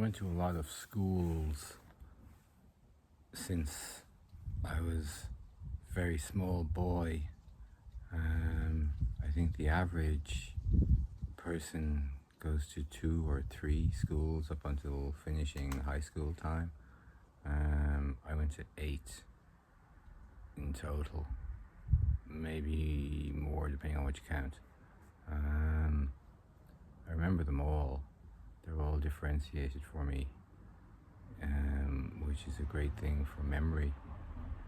went to a lot of schools since I was a very small boy. I think the average person goes to 2 or 3 schools up until finishing high school time. I went to 8 in total, maybe more depending on which count. I remember them all. They're all differentiated for me, which is a great thing for memory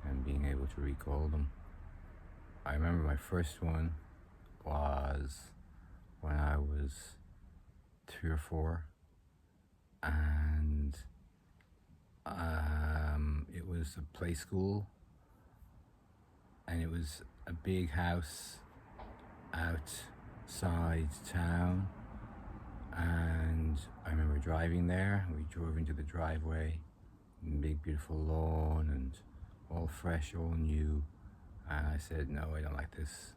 and being able to recall them. I remember my first one was when I was 3 or 4, and it was a play school, and it was a big house outside town. And I remember driving there. We drove into the driveway, big beautiful lawn and all fresh, all new. And I said, no, I don't like this.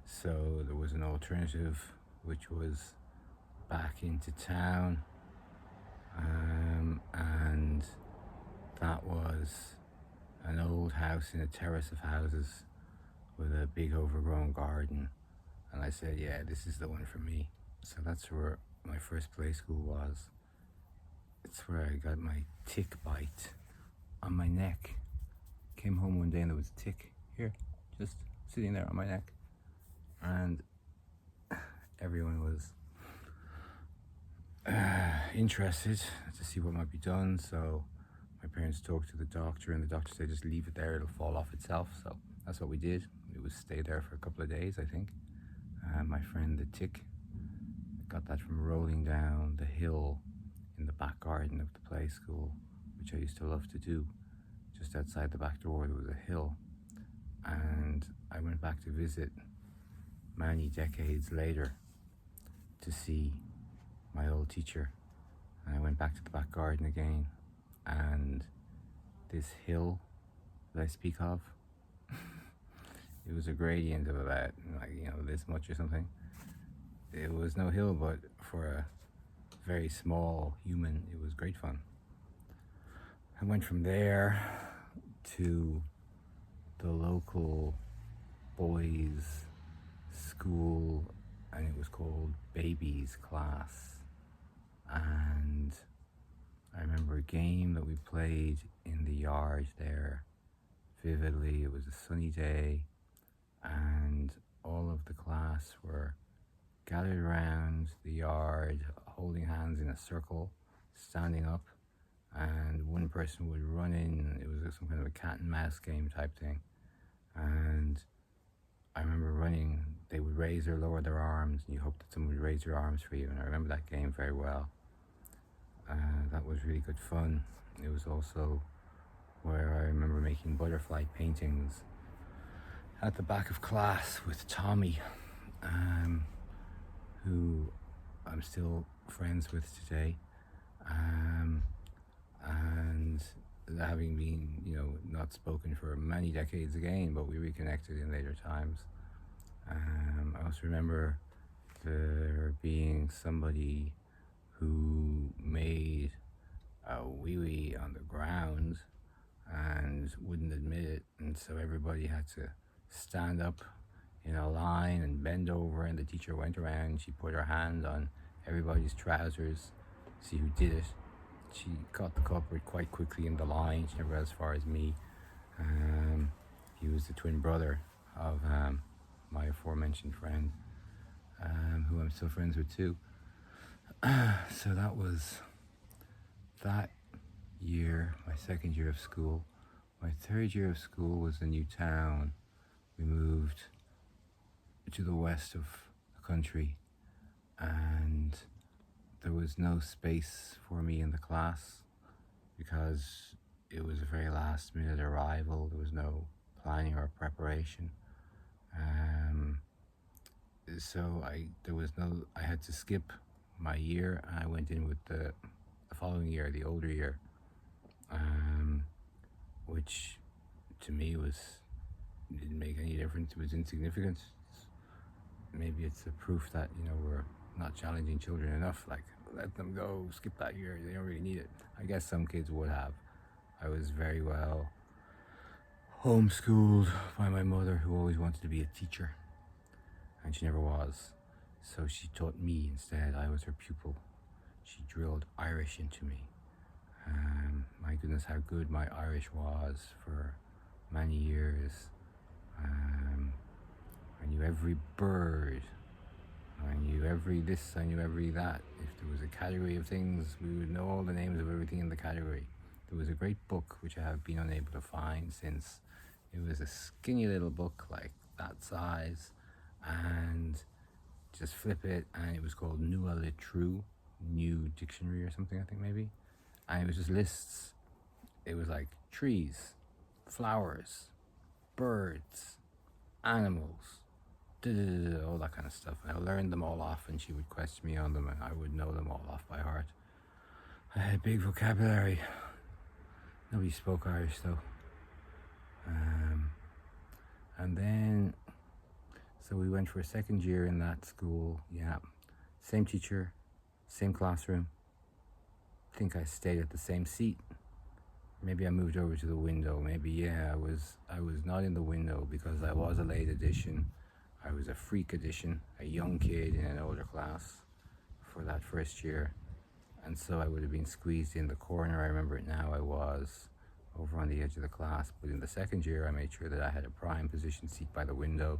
So there was an alternative, which was back into town. And that was an old house in a terrace of houses with a big overgrown garden. And I said, yeah, this is the one for me. So that's where my first play school was. It's where I got my tick bite on my neck. Came home one day and there was a tick here, just sitting there on my neck. And everyone was interested to see what might be done. So my parents talked to the doctor, and the doctor said, just leave it there, it'll fall off itself. So that's what we did. It was stay there for a couple of days, I think. My friend the tick got that from rolling down the hill in the back garden of the play school, which I used to love to do. Just outside the back door there was a hill, and I went back to visit many decades later to see my old teacher, and I went back to the back garden again, and this hill that I speak of, it was a gradient of about this much or something. It was no hill, but for a very small human, it was great fun. I went from there to the local boys' school, and it was called Babies Class. And I remember a game that we played in the yard there vividly. It was a sunny day, and all of the class were gathered around the yard, holding hands in a circle, standing up, and one person would run in. It was some kind of a cat and mouse game type thing. And I remember running, they would raise or lower their arms, and you hoped that someone would raise their arms for you. And I remember that game very well. That was really good fun. It was also where I remember making butterfly paintings at the back of class with Tommy, who I'm still friends with today, and having been, not spoken for many decades again, but we reconnected in later times. I also remember there being somebody who made a wee-wee on the ground and wouldn't admit it, and so everybody had to stand up in a line and bend over, and the teacher went around. She put her hand on everybody's trousers to see who did it. She caught the culprit quite quickly in the line. She never got as far as me. He was the twin brother of my aforementioned friend, who I'm still friends with too. So that was that year, my second year of school. My third year of school was a new town. We moved to the west of the country, and there was no space for me in the class because it was a very last minute arrival. There was no planning or preparation. So I had to skip my year, and I went in with the following year, the older year, which to me didn't make any difference. It was insignificant. Maybe it's a proof that we're not challenging children enough. Like, let them go, skip that year. They don't really need it. I guess some kids would have. I was very well homeschooled by my mother, who always wanted to be a teacher, and she never was. So she taught me instead. I was her pupil. She drilled Irish into me. My goodness, how good my Irish was for many years. I knew every bird. I knew every this, I knew every that. If there was a category of things, we would know all the names of everything in the category. There was a great book which I have been unable to find since. It was a skinny little book like that size, and just flip it, and it was called Nua Litru, New Dictionary or something, I think maybe. And it was just lists. It was like trees, flowers, birds, animals, all that kind of stuff. And I learned them all off, and she would question me on them, and I would know them all off by heart. I had a big vocabulary. Nobody spoke Irish though. And then, so we went for a second year in that school. Yeah, same teacher, same classroom. I think I stayed at the same seat. Maybe I moved over to the window. Maybe, yeah, I was not in the window because I was a late addition. I was a freak addition, a young kid in an older class for that first year. And so I would have been squeezed in the corner. I remember it now. I was over on the edge of the class. But in the second year, I made sure that I had a prime position seat by the window,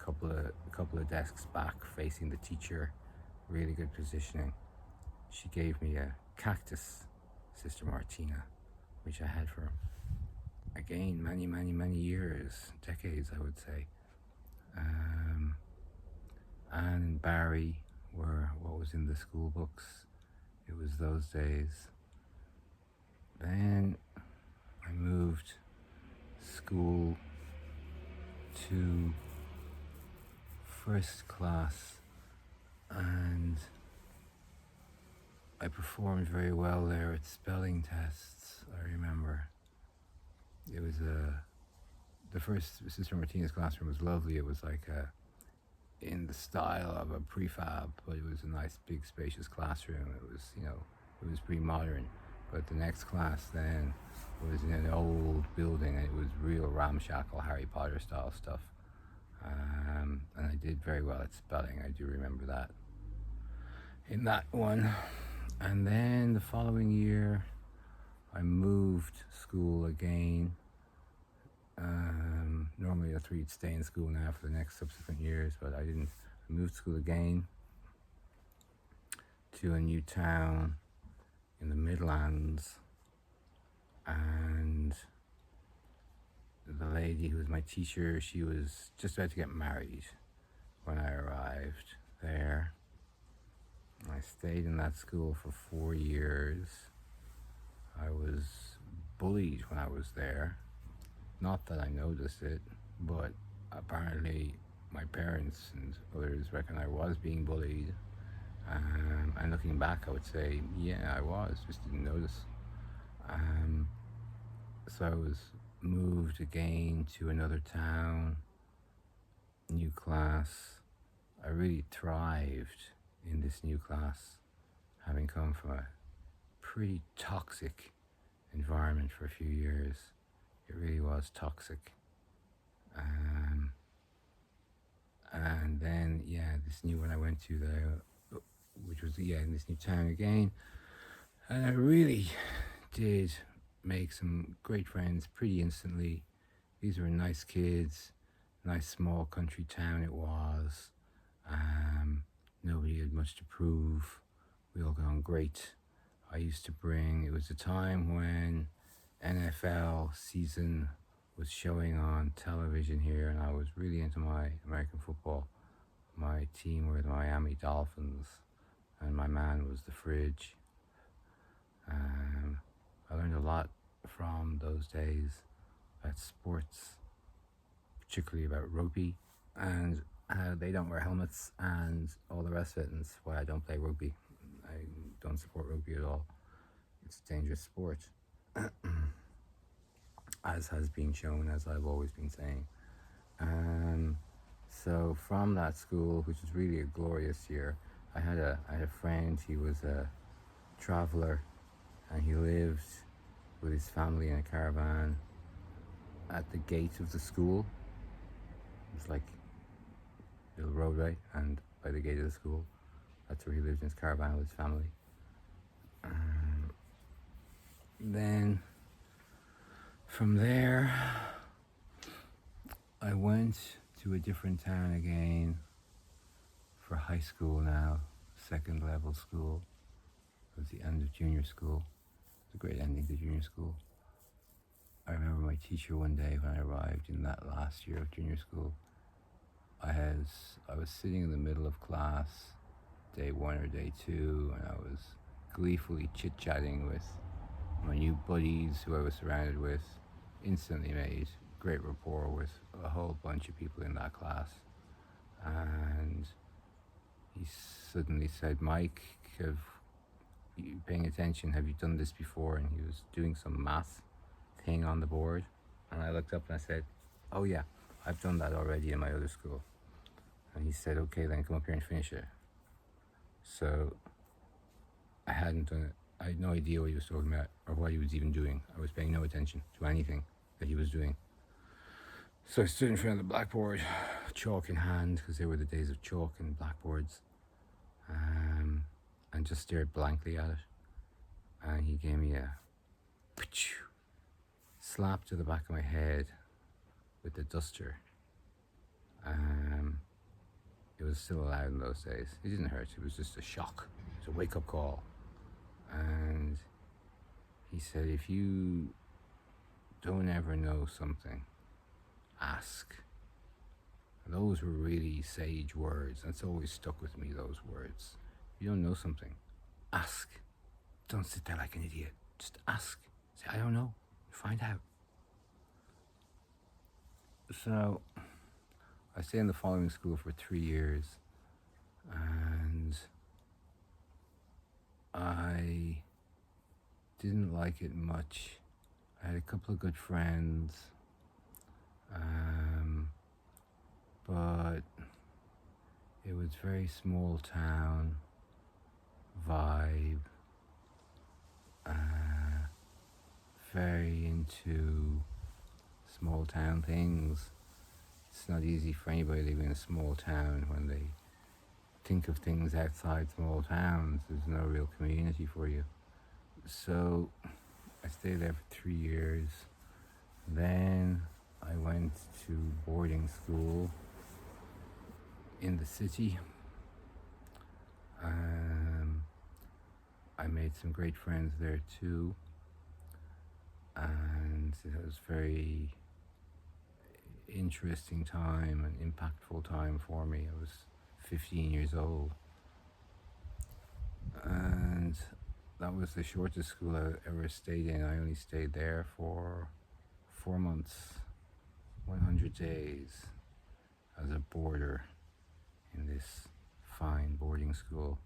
a couple of desks back facing the teacher. Really good positioning. She gave me a cactus, Sister Martina, which I had for, again, many years, decades, I would say. Anne and Barry were what was in the school books. It was those days. Then I moved school to first class, and I performed very well there at spelling tests, I remember. It was the first Sister Martina's classroom was lovely. It was like in the style of a prefab, but it was a nice big spacious classroom. It was, it was pretty modern. But the next class then was in an old building, and it was real ramshackle Harry Potter style stuff. And I did very well at spelling. I do remember that in that one. And then the following year I moved school again. Normally I thought you'd stay in school now for the next subsequent years, but I didn't. I moved school again to a new town in the Midlands, and the lady who was my teacher, she was just about to get married when I arrived there. I stayed in that school for 4 years. I was bullied when I was there. Not that I noticed it, but apparently my parents and others reckon I was being bullied. And looking back, I would say, yeah, I was, just didn't notice. So I was moved again to another town, new class. I really thrived in this new class, having come from a pretty toxic environment for a few years. It really was toxic. And then, this new one I went to there, which was, in this new town again. And I really did make some great friends pretty instantly. These were nice kids, nice small country town it was. Nobody had much to prove. We all got on great. I used to bring, it was a time when NFL season was showing on television here, and I was really into my American football. My team were the Miami Dolphins, and my man was the Fridge. I learned a lot from those days about sports, particularly about rugby, and how they don't wear helmets and all the rest of it, and that's why I don't play rugby. I don't support rugby at all. It's a dangerous sport, as has been shown, as I've always been saying. So from that school, which was really a glorious year, I had a friend. He was a traveler, and he lived with his family in a caravan at the gate of the school. It was like a little roadway, and by the gate of the school, that's where he lived in his caravan with his family. Then from there, I went to a different town again for high school now, second level school. It was the end of junior school. It was a great ending to junior school. I remember my teacher one day when I arrived in that last year of junior school. I was sitting in the middle of class, day 1 or day 2, and I was gleefully chit-chatting with my new buddies who I was surrounded with. Instantly made great rapport with a whole bunch of people in that class. And he suddenly said, "Mike, have you paying attention? Have you done this before?" And he was doing some math thing on the board. And I looked up and I said, "Oh yeah, I've done that already in my other school." And he said, "Okay, then come up here and finish it." So I hadn't done it. I had no idea what he was talking about or what he was even doing. I was paying no attention to anything that he was doing. So I stood in front of the blackboard, chalk in hand, because they were the days of chalk and blackboards, and just stared blankly at it. And he gave me a slap to the back of my head with the duster. It was still allowed in those days. It didn't hurt, it was just a shock. It was a wake-up call. And he said, "If you don't ever know something, ask." And those were really sage words. That's always stuck with me, those words. If you don't know something, ask. Don't sit there like an idiot. Just ask. Say, "I don't know." Find out. So I stayed in the following school for 3 years, and I didn't like it much. I had a couple of good friends, but it was very small town vibe, very into small town things. It's not easy for anybody living in a small town when they think of things outside small towns. There's no real community for you. So I stayed there for 3 years. Then I went to boarding school in the city. I made some great friends there too, and it was very interesting time and impactful time for me. I was 15 years old, and that was the shortest school I ever stayed in. I only stayed there for 4 months, 100 days as a boarder in this fine boarding school.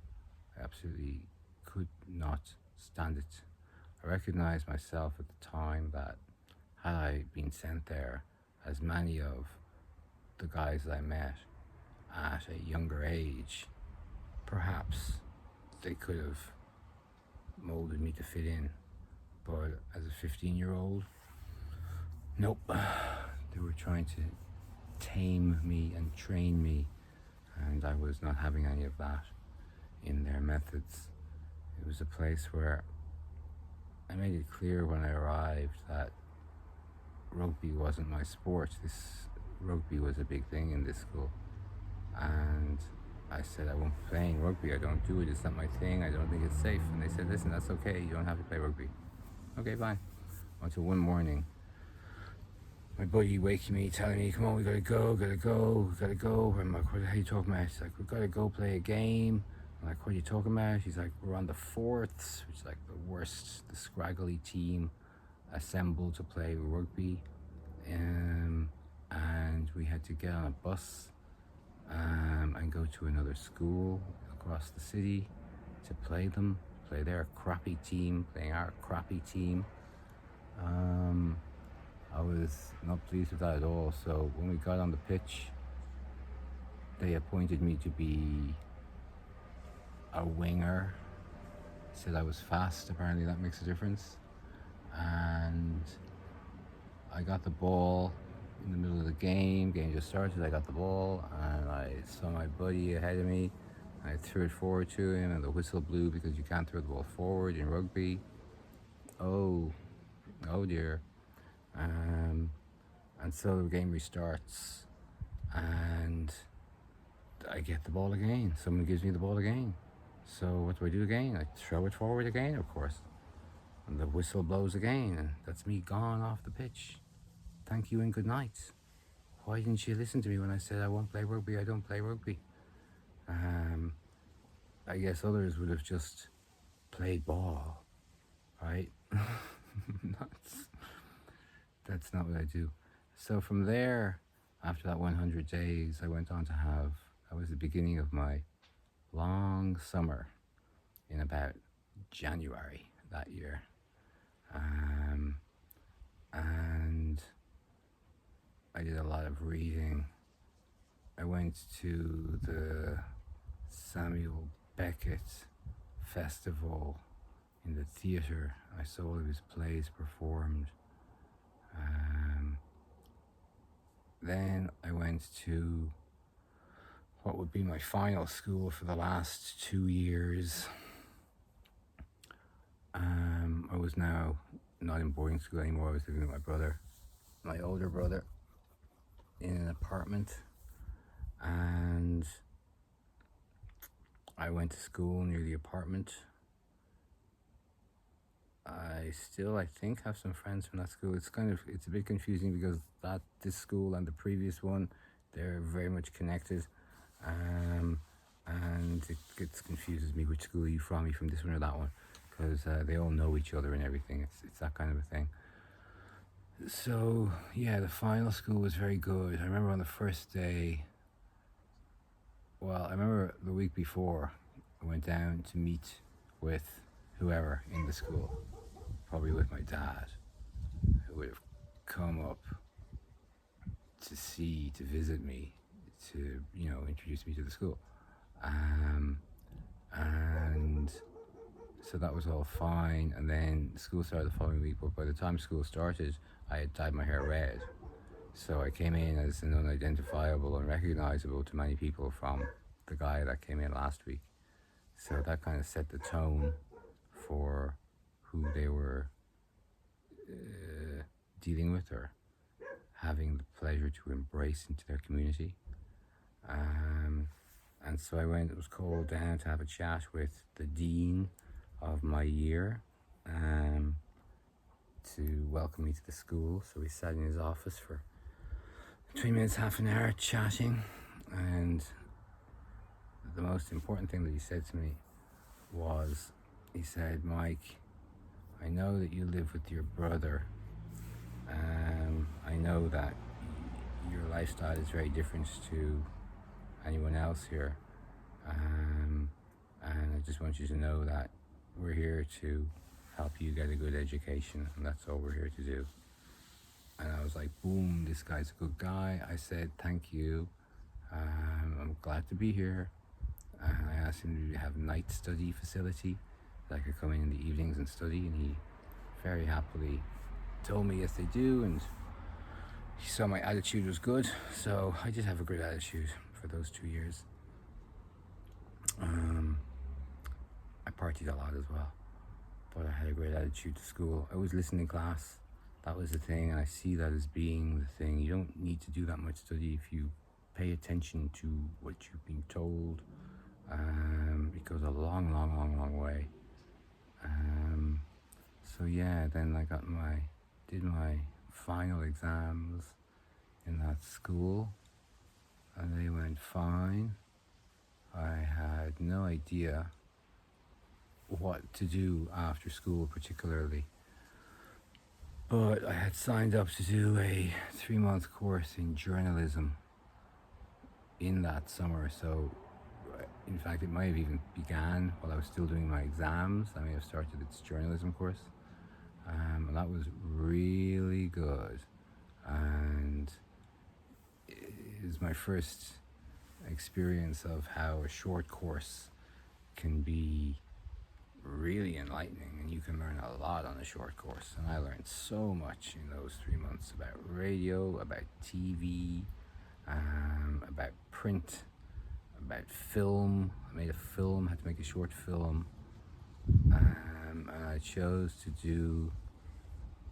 I absolutely could not stand it. I recognized myself at the time that had I been sent there, as many of the guys I met at a younger age, perhaps they could have molded me to fit in. But as a 15-year-old, nope. They were trying to tame me and train me, and I was not having any of that in their methods. It was a place where I made it clear when I arrived that rugby wasn't my sport. Rugby was a big thing in this school, and I said, "I won't be playing rugby. I don't do it. It's not my thing. I don't think it's safe." And they said, "Listen, that's okay. You don't have to play rugby." Okay, fine. Until one morning, my buddy waking me, telling me, "Come on, we gotta go. I'm like, "What are you talking about?" She's like, "We gotta go play a game." I'm like, "What are you talking about?" She's like, "We're on the fourths," which is like the worst, the scraggly team assembled to play rugby. And we had to get on a bus and go to another school across the city to play their crappy team, playing our crappy team. I was not pleased with that at all. So when we got on the pitch, they appointed me to be a winger. Said I was fast. Apparently that makes a difference. And I got the ball in the middle of the game. Game just started. I got the ball and I saw my buddy ahead of me. I threw it forward to him and the whistle blew because you can't throw the ball forward in rugby. Oh dear. And so the game restarts and I get the ball again. Someone gives me the ball again. So what do I do again? I throw it forward again, of course. And the whistle blows again, and that's me gone off the pitch. Thank you and good night. Why didn't you listen to me when I said I won't play rugby? I don't play rugby. I guess others would have just played ball, right? That's not what I do. So from there, after that 100 days, I went on to that was the beginning of my long summer in about January that year. And I did a lot of reading. I went to the Samuel Beckett Festival in the theatre. I saw all of his plays performed. Then I went to what would be my final school for the last 2 years. I was now not in boarding school anymore. I was living with my brother, my older brother, in an apartment. And I went to school near the apartment. I still, I think, have some friends from that school. It's a bit confusing because this school and the previous one, they're very much connected. And it confuses me which school are you from this one or that one, because they all know each other and everything. It's that kind of a thing. So yeah, the final school was very good. I remember on the first day, I remember the week before, I went down to meet with whoever in the school, probably with my dad, who would have come up to visit me, to introduce me to the school. And so that was all fine. And then school started the following week, but by the time school started, I had dyed my hair red. So I came in as an unidentifiable, unrecognizable to many people from the guy that came in last week. So that kind of set the tone for who they were dealing with or having the pleasure to embrace into their community. And so I was called down to have a chat with the dean of my year to welcome me to the school. So we sat in his office for 20 minutes, half an hour chatting. And the most important thing that he said to me was, he said, "Mike, I know that you live with your brother. I know that your lifestyle is very different to anyone else here. And I just want you to know that we're here to help you get a good education, and that's all we're here to do." And I was like, boom, this guy's a good guy. I said, thank you. I'm glad to be here. And I asked him, do you have a night study facility that I could come in the evenings and study? And he very happily told me, yes, they do. And he saw my attitude was good. So I did have a good attitude for those 2 years. I partied a lot as well, but I had a great attitude to school. I was listening in class. That was the thing, and I see that as being the thing. You don't need to do that much study if you pay attention to what you've been told. It goes a long way. So yeah, then I did my final exams in that school, and they went fine. I had no idea what to do after school particularly, but I had signed up to do a 3-month course in journalism in that summer. So in fact, it might have even began while I was still doing my exams. I may have started its journalism course, and that was really good. And it was my first experience of how a short course can be really enlightening, and you can learn a lot on a short course. And I learned so much in those 3 months about radio, about TV, about print, about film. I made a film, had to make a short film, and I chose to do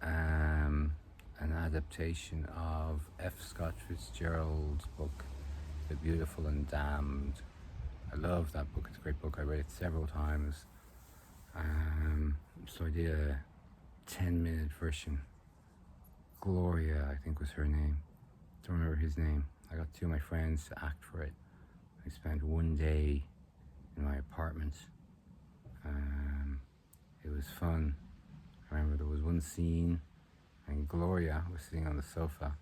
an adaptation of F. Scott Fitzgerald's book, The Beautiful and Damned. I love that book. It's a great book. I read it several times. So I did a 10-minute version. Gloria, I think was her name. Don't remember his name. I got two of my friends to act for it. I spent one day in my apartment. It was fun. I remember there was one scene and Gloria was sitting on the sofa.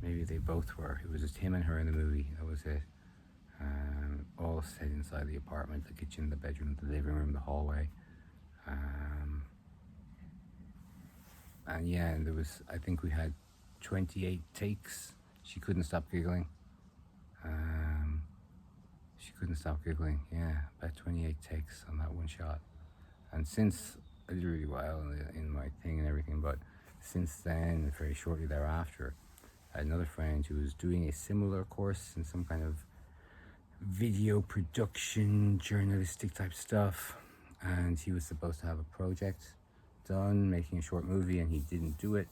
Maybe they both were. It was just him and her in the movie. That was it. All set inside the apartment, the kitchen, the bedroom, the living room, the hallway. And yeah, and there was, I think we had 28 takes. She couldn't stop giggling. Yeah, about 28 takes on that one shot. And since, I did really well in my thing and everything, but since then, very shortly thereafter, I had another friend who was doing a similar course in some kind of video production, journalistic type stuff, and he was supposed to have a project done, making a short movie, and he didn't do it.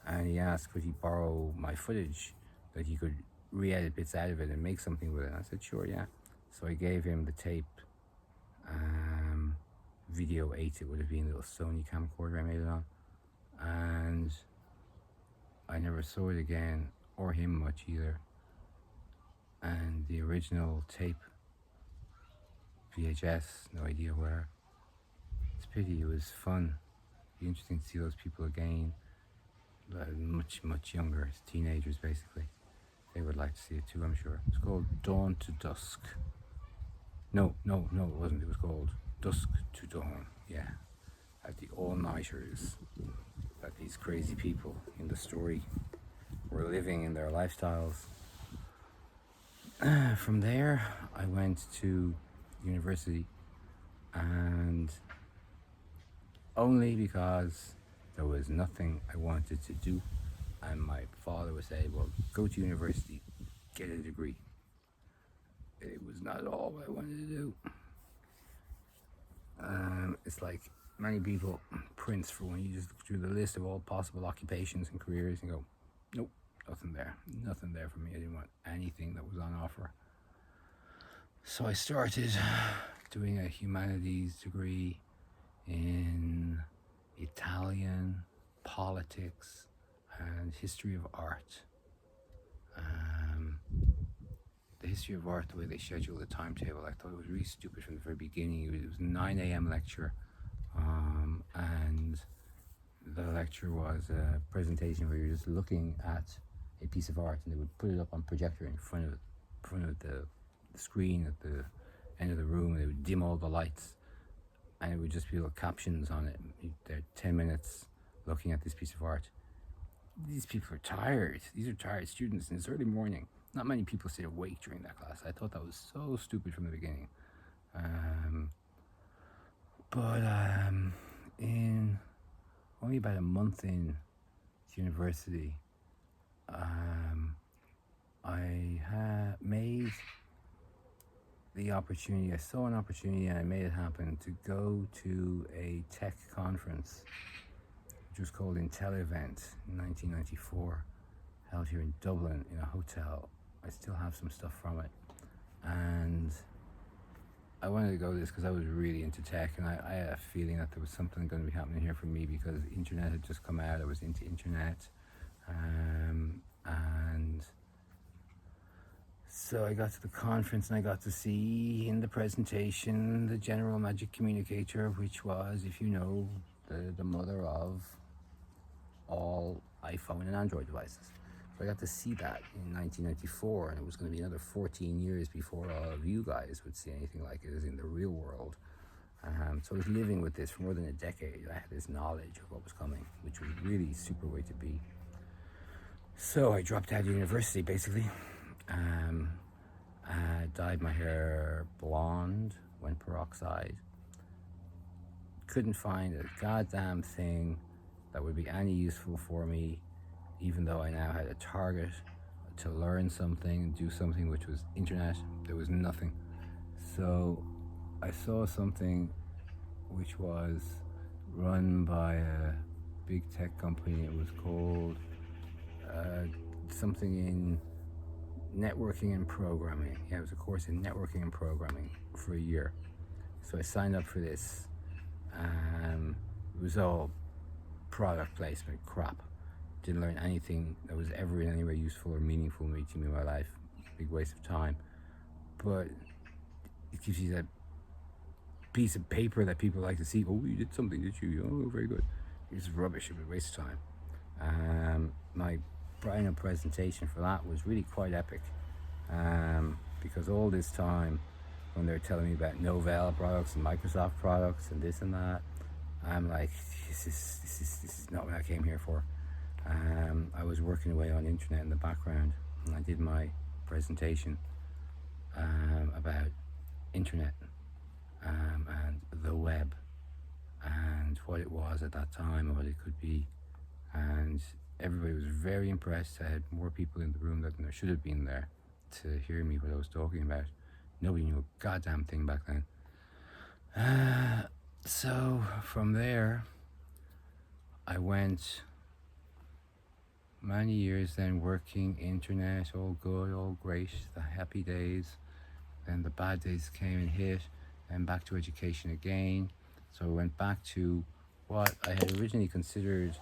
And he asked could he borrow my footage, that he could re-edit bits out of it and make something with it. And I said sure, yeah. So I gave him the tape, video 8 it would have been, a little Sony camcorder I made it on, and I never saw it again, or him much either. And the original tape, VHS, no idea where. It's a pity. It was fun. It'd be interesting to see those people again, much younger, as teenagers basically. They would like to see it too, I'm sure. It's called Dawn to Dusk. No, it wasn't. It was called Dusk to Dawn. Yeah, at the all-nighters that these crazy people in the story were living in their lifestyles. From there, I went to university, and only because there was nothing I wanted to do, and my father would say, well, go to university, get a degree. It was not at all what I wanted to do. It's like many people, Prince for one, you just look through the list of all possible occupations and careers and go, nope, nothing there for me. I didn't want anything that was on offer. So I started doing a humanities degree in Italian, politics, and history of art. The history of art, the way they schedule the timetable, I thought it was really stupid from the very beginning. It was 9 a.m. lecture, and the lecture was a presentation where you're just looking at a piece of art, and they would put it up on projector in front of the screen at the end of the room, and they would dim all the lights, and it would just be little captions on it. They're 10 minutes looking at this piece of art. These people are tired. These are tired students, and it's early morning. Not many people stay awake during that class. I thought that was so stupid from the beginning. But in only about a month in to university, I made the opportunity. I saw an opportunity and I made it happen to go to a tech conference, which was called IntelliVent in 1994, held here in Dublin in a hotel. I still have some stuff from it, and I wanted to go to this because I was really into tech, and I had a feeling that there was something going to be happening here for me because the internet had just come out. I was into internet, and so I got to the conference and I got to see in the presentation the General Magic Communicator, which was, if you know, the mother of all iPhone and Android devices. So I got to see that in 1994, and it was going to be another 14 years before all of you guys would see anything like it as in the real world. So I was living with this for more than a decade. I had this knowledge of what was coming, which was really super way to be. So I dropped out of university basically, Dyed my hair blonde, went peroxide. Couldn't find a goddamn thing that would be any useful for me, even though I now had a target to learn something and do something, which was internet. There was nothing. So I saw something which was run by a big tech company. It was called something in networking and programming. Yeah, it was a course in networking and programming for a year. So I signed up for this. It was all product placement crap. Didn't learn anything that was ever in any way useful or meaningful to me in my life. Big waste of time. But it gives you that piece of paper that people like to see. Oh, you did something, did you? Oh, very good. It's rubbish. It was a waste of time. My final presentation for that was really quite epic, because all this time when they're telling me about Novell products and Microsoft products and this and that, I'm like, this is not what I came here for. I was working away on internet in the background, and I did my presentation about internet and the web and what it was at that time and what it could be. And everybody was very impressed. I had more people in the room than there should have been there to hear me what I was talking about. Nobody knew a goddamn thing back then. So from there, I went many years then working internet, all good, all great, the happy days. Then the bad days came and hit, and back to education again. So I went back to what I had originally considered,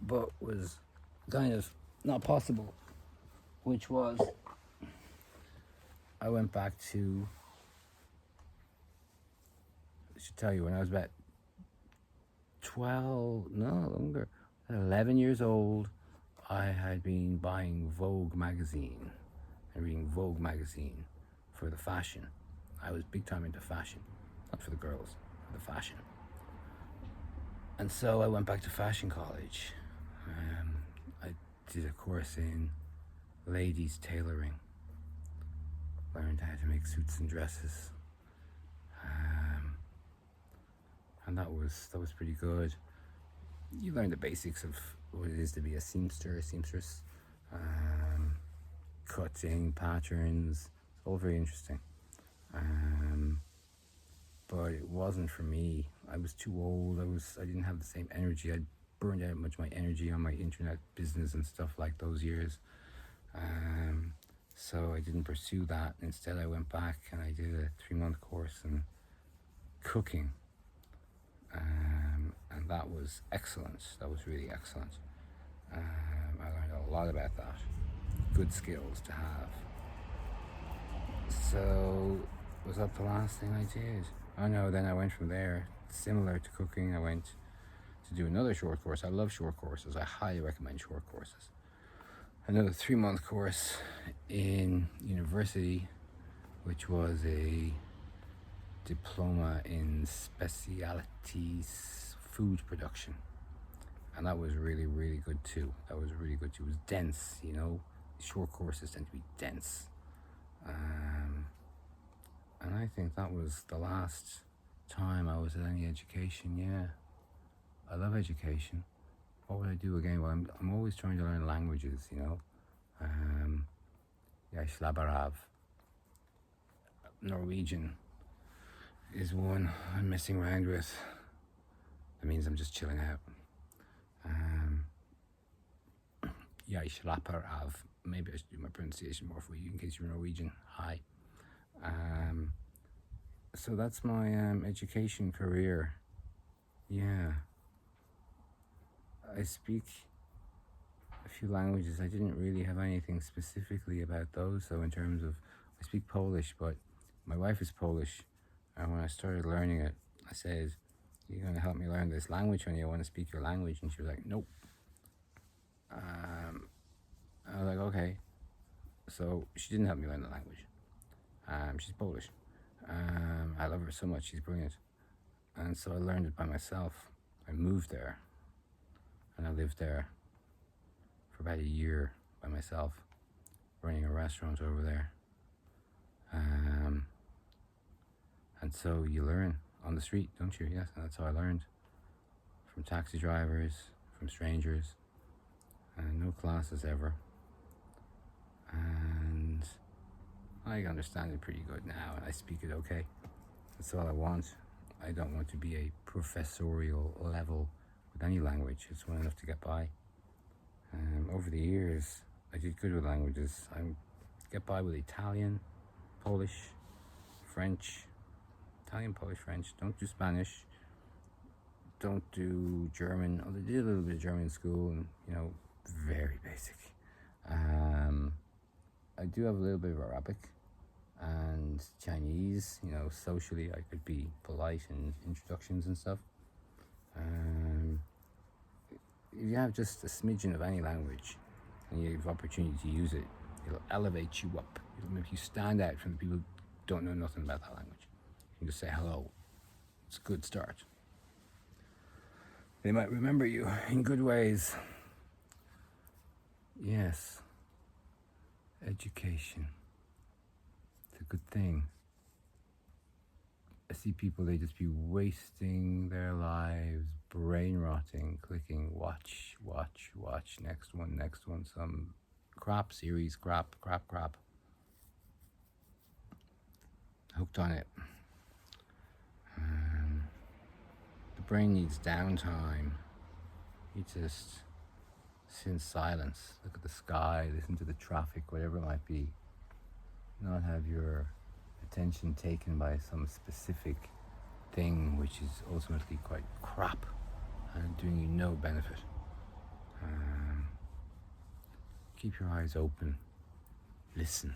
but was kind of not possible, which was I went back to, I should tell you, when I was about 12, no longer, 11 years old, I had been buying Vogue magazine and reading Vogue magazine for the fashion. I was big time into fashion, not for the girls, for the fashion. And so I went back to fashion college. I did a course in ladies tailoring, learned how to make suits and dresses, and that was pretty good. You learn the basics of what it is to be a seamstress, cutting patterns. It's all very interesting, but it wasn't for me. I was too old. I didn't have the same energy. I'd burned out much of my energy on my internet business and stuff like those years. So I didn't pursue that. Instead, I went back and I did a 3-month course in cooking. And that was excellent. That was really excellent. I learned a lot about that. Good skills to have. So, was that the last thing I did? Oh no, then I went from there, similar to cooking, I went to do another short course. I love short courses. I highly recommend short courses. Another 3-month course in university, which was a diploma in specialities food production, and that was really, really good too. It was dense, short courses tend to be dense, and I think that was the last time I was at any education. Yeah, I love education. What would I do again? Well, I'm always trying to learn languages, yeah, Slabarav. Norwegian is one I'm messing around with. That means I'm just chilling out. Yeah, Slaparav. Maybe I should do my pronunciation more for you in case you're Norwegian. Hi. So that's my education career. Yeah. I speak a few languages. I didn't really have anything specifically about those. So in terms of, I speak Polish, but my wife is Polish. And when I started learning it, I said, "You're going to help me learn this language, honey? I want to speak your language." And she was like, "Nope." I was like, "Okay." So she didn't help me learn the language. She's Polish. I love her so much. She's brilliant. And so I learned it by myself. I moved there. And I lived there for about a year by myself, running a restaurant over there. And so you learn on the street, don't you? Yes, and that's how I learned. From taxi drivers, from strangers, and no classes ever. And I understand it pretty good now, and I speak it okay. That's all I want. I don't want to be a professorial level with any language. It's well enough to get by. Over the years, I did good with languages. I get by with Italian, Polish, French. Italian, Polish, French. Don't do Spanish. Don't do German. I did a little bit of German in school, and very basic. I do have a little bit of Arabic and Chinese. Socially, I could be polite in introductions and stuff. If you have just a smidgen of any language and you have opportunity to use it, it'll elevate you up. It'll make you stand out from the people who don't know nothing about that language. You can just say hello. It's a good start. They might remember you in good ways. Yes. Education. It's a good thing. I see people, they just be wasting their lives, brain rotting, clicking watch, next one, some crap series, crap. Hooked on it. The brain needs downtime. You just sit in silence, look at the sky, listen to the traffic, whatever it might be. Not have your attention taken by some specific thing which is ultimately quite crap and doing you no benefit. Keep your eyes open. Listen.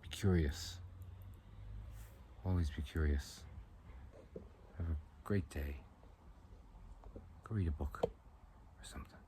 Be curious. Always be curious. Have a great day. Go read a book or something.